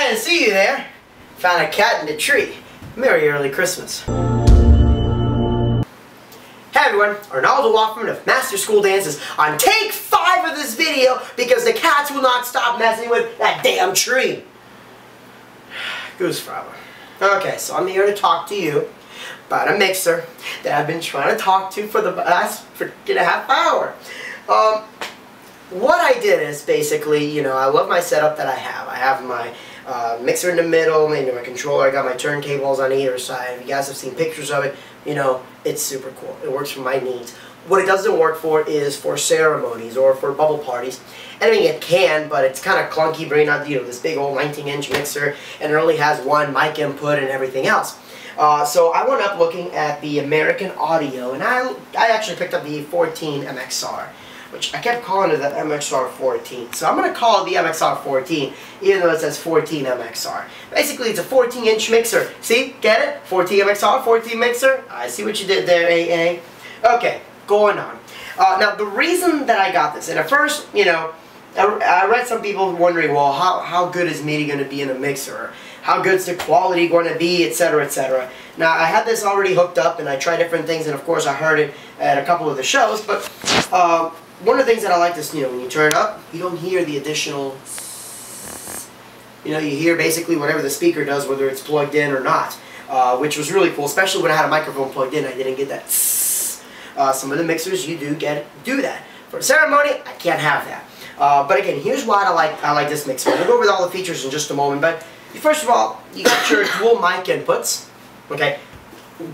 I didn't see you there. Found a cat in the tree. Merry early Christmas. Hey everyone, Arnaldo Hoffman of Master School Dances on take 5 of this video because the cats will not stop messing with that damn tree. Goose Fraba. Okay, so I'm here to talk to you about a mixer that I've been trying to talk to for the last freaking half hour. What I did is basically, you know, I love my setup that I have. I have my mixer in the middle, my controller, I got my turntables on either side. If you guys have seen pictures of it, you know, it's super cool. It works for my needs. What it doesn't work for is for ceremonies or for bubble parties. I mean, it can, but it's kind of clunky bringing out, you know, this big old 19-inch mixer, and it only has one mic input and everything else. So I went up looking at the American Audio, and I actually picked up the 14 MXR, which I kept calling it the MXR 14. So I'm going to call it the MXR 14, even though it says 14 MXR. Basically, it's a 14-inch mixer. See? Get it? 14 MXR, 14 mixer. I see what you did there, AA. Okay, going on. Now, the reason that I got this, and at first, you know, I read some people wondering, well, how good is MIDI going to be in a mixer? How good's the quality going to be, etc., etc. Now, I had this already hooked up, and I tried different things, and of course, I heard it at a couple of the shows, but one of the things that I like is, you know, when you turn it up, you don't hear the additional, you know, you hear basically whatever the speaker does, whether it's plugged in or not, which was really cool, especially when I had a microphone plugged in. I didn't get that. Some of the mixers, you do that. For a ceremony, I can't have that. But again, here's why I like this mixer. We'll go over all the features in just a moment, but first of all, you got your dual mic inputs, okay?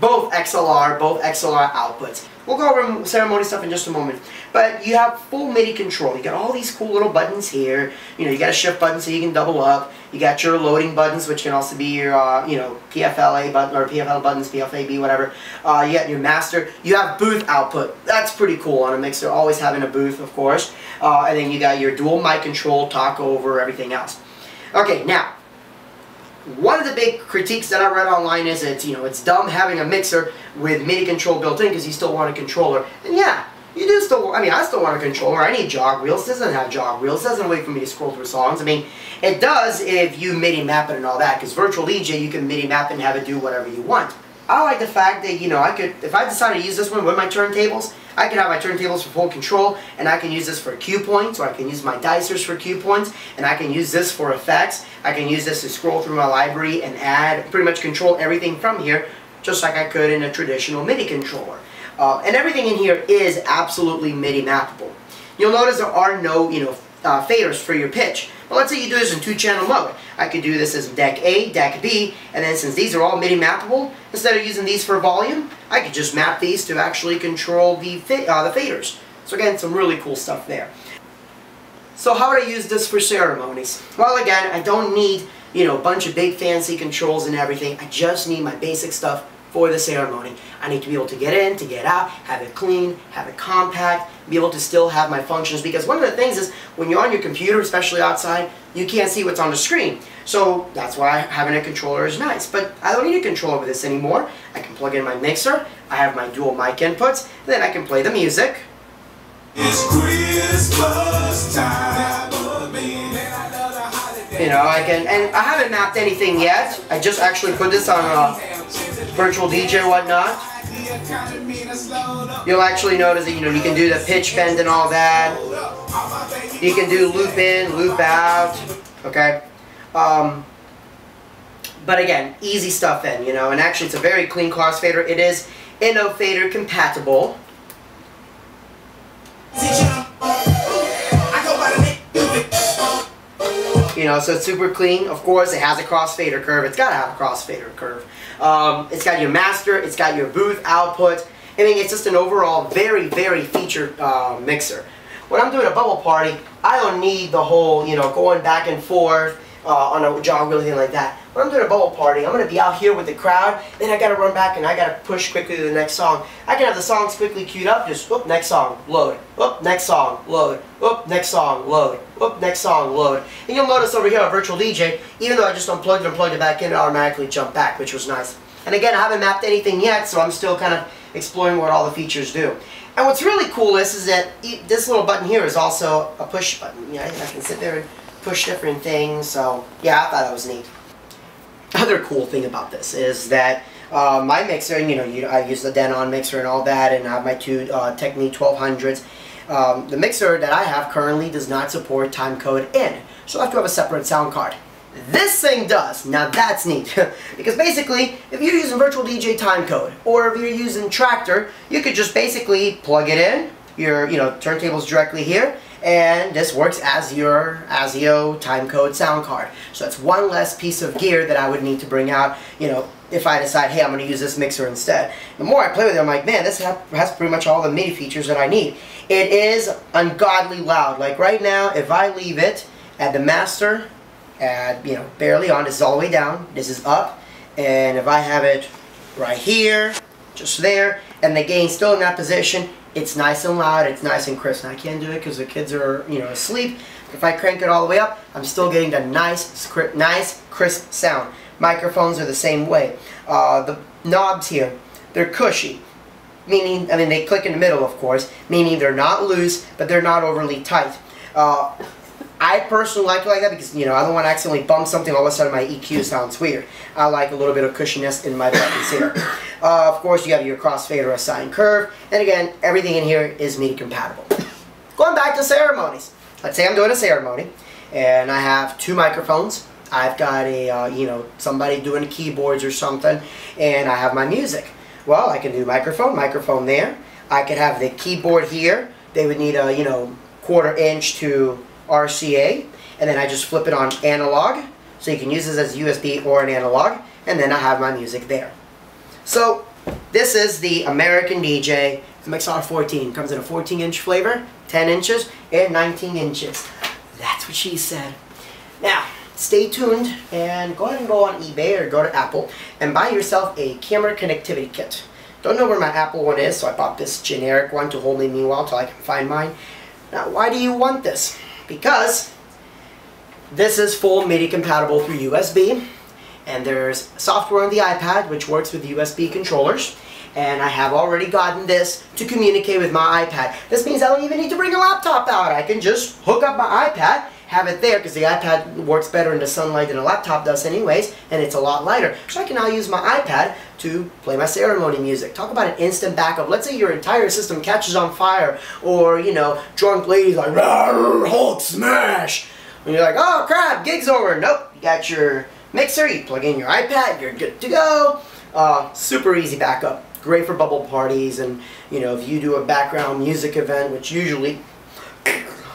Both XLR outputs. We'll go over ceremony stuff in just a moment. But you have full MIDI control. You got all these cool little buttons here. You know, you got a shift button so you can double up. You got your loading buttons, which can also be your, you know, PFLA button or PFL buttons, PFAB, whatever. You got your master. You have booth output. That's pretty cool on a mixer. Always having a booth, of course. And then you got your dual mic control, talk over, everything else. Okay, now, one of the big critiques that I read online is it's, you know, it's dumb having a mixer with MIDI control built in because you still want a controller. And yeah, you do still, I mean, I still want a controller. I need jog wheels. This doesn't have jog wheels. It doesn't wait for me to scroll through songs. I mean, it does if you MIDI map it and all that, because Virtual DJ, you can MIDI map it and have it do whatever you want. I like the fact that, you know, I could, if I decide to use this one with my turntables, I can have my turntables for full control, and I can use this for cue points, or I can use my dicers for cue points, and I can use this for effects. I can use this to scroll through my library and add, pretty much control everything from here, just like I could in a traditional MIDI controller. And everything in here is absolutely MIDI mappable. You'll notice there are no, you know, faders for your pitch. But let's say you do this in 2-channel mode. I could do this as deck A, deck B, and then since these are all MIDI mappable, instead of using these for volume, I could just map these to actually control the faders. So again, some really cool stuff there. So how would I use this for ceremonies? Well, again, I don't need, you know, a bunch of big fancy controls and everything. I just need my basic stuff for the ceremony. I need to be able to get in, to get out, have it clean, have it compact, be able to still have my functions, because one of the things is when you're on your computer, especially outside, you can't see what's on the screen. So that's why having a controller is nice. But I don't need a controller with this anymore. I can plug in my mixer, I have my dual mic inputs, and then I can play the music. It's Christmas time. You know, I can, and I haven't mapped anything yet. I just actually put this on Virtual DJ or whatnot. You'll actually notice that, you know, you can do the pitch bend and all that. You can do loop in, loop out, okay? But again, easy stuff then, you know, and actually it's a very clean crossfader. It is InnoFader compatible. You know, so it's super clean. Of course, it has a crossfader curve. It's got to have a crossfader curve. It's got your master. It's got your booth output. I mean, it's just an overall very, very featured mixer. When I'm doing a bubble party, I don't need the whole, you know, going back and forth on a jog wheel or anything like that. When I'm doing a bubble party, I'm going to be out here with the crowd, then I got to run back and I got to push quickly to the next song. I can have the songs quickly queued up, just whoop, next song, load, whoop, next song, load, whoop, next song, load, whoop, next song, load. And you'll notice over here on Virtual DJ, even though I just unplugged it and plugged it back in, it automatically jumped back, which was nice. And again, I haven't mapped anything yet, so I'm still kind of exploring what all the features do. And what's really cool is that this little button here is also a push button. You know, I can sit there and push different things. So yeah, I thought that was neat. Other cool thing about this is that my mixer, you know, I use the Denon mixer and all that, and I have my two Technique 1200s. The mixer that I have currently does not support timecode in, so I have to have a separate sound card. This thing does. Now that's neat, because basically, if you're using Virtual DJ timecode, or if you're using Tractor, you could just basically plug it in, your turntables directly here, and this works as your ASIO timecode sound card. So that's one less piece of gear that I would need to bring out, if I decide, hey, I'm going to use this mixer instead. The more I play with it, I'm like, man, this has pretty much all the MIDI features that I need. It is ungodly loud. Like right now, if I leave it at the master, at barely on, this is all the way down, this is up, and if I have it right here, just there, and the gain still in that position, it's nice and loud, it's nice and crisp. And I can't do it because the kids are asleep. If I crank it all the way up, I'm still getting the nice crisp sound. Microphones are the same way. The knobs here, they're cushy, meaning, they click in the middle, of course, meaning they're not loose, but they're not overly tight. I personally like it like that because, I don't want to accidentally bump something, all of a sudden my EQ sounds weird. I like a little bit of cushiness in my buttons here. Of course, you have your crossfader or sine curve, and again, everything in here is MIDI compatible. Going back to ceremonies. Let's say I'm doing a ceremony, and I have two microphones. I've got a, somebody doing the keyboards or something, and I have my music. Well, I can do microphone there. I could have the keyboard here. They would need a, 1/4 inch to RCA, and then I just flip it on analog, so you can use this as USB or an analog, and then I have my music there. So this is the American DJ MXR 14. Comes in a 14-inch flavor, 10 inches, and 19 inches. That's what she said. Now, stay tuned and go ahead and go on eBay or go to Apple and buy yourself a camera connectivity kit. Don't know where my Apple one is, so I bought this generic one to hold me meanwhile until I can find mine. Now, why do you want this? Because this is full MIDI compatible through USB, and there's software on the iPad which works with USB controllers, and I have already gotten this to communicate with my iPad. This means I don't even need to bring a laptop out. I can just hook up my iPad, have it there, because the iPad works better in the sunlight than a laptop does anyways, and it's a lot lighter. So I can now use my iPad to play my ceremony music. Talk about an instant backup. Let's say your entire system catches on fire, or, drunk ladies like, Hulk smash! And you're like, oh crap, gig's over. Nope, you got your mixer, you plug in your iPad, you're good to go. Super easy backup. Great for bubble parties, and, if you do a background music event, which usually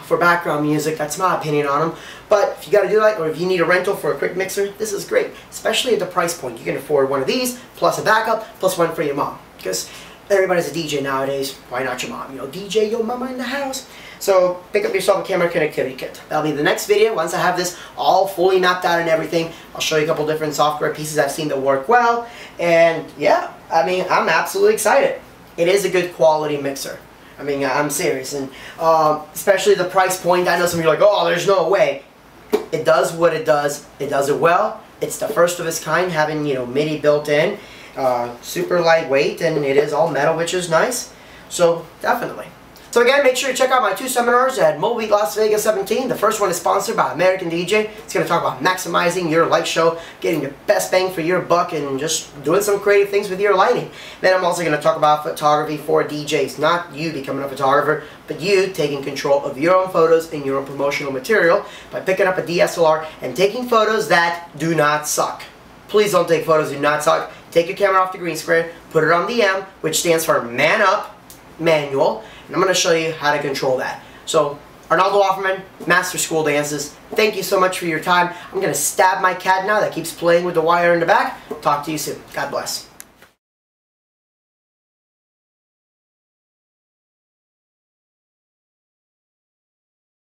for background music, that's my opinion on them. But if you got to do that, or if you need a rental for a quick mixer, this is great. Especially at the price point. You can afford one of these, plus a backup, plus one for your mom. Because everybody's a DJ nowadays. Why not your mom? DJ your mama in the house. So pick up yourself a camera connectivity kit. That'll be the next video. Once I have this all fully mapped out and everything, I'll show you a couple different software pieces I've seen that work well. And yeah, I'm absolutely excited. It is a good quality mixer. I'm serious, and especially the price point. I know some of you are like, oh, there's no way. It does what it does. It does it well. It's the first of its kind, having MIDI built in, super lightweight, and it is all metal, which is nice. So definitely. So again, make sure you check out my two seminars at Mobile Week Las Vegas 17. The first one is sponsored by American DJ. It's going to talk about maximizing your light show, getting the best bang for your buck, and just doing some creative things with your lighting. Then I'm also going to talk about photography for DJs. Not you becoming a photographer, but you taking control of your own photos and your own promotional material by picking up a DSLR and taking photos that do not suck. Please don't take photos that do not suck. Take your camera off the green screen, put it on the M, which stands for Man Up Manual, and I'm going to show you how to control that. So, Arnaldo Offerman, Master School Dances, thank you so much for your time. I'm going to stab my cat now that keeps playing with the wire in the back. Talk to you soon. God bless.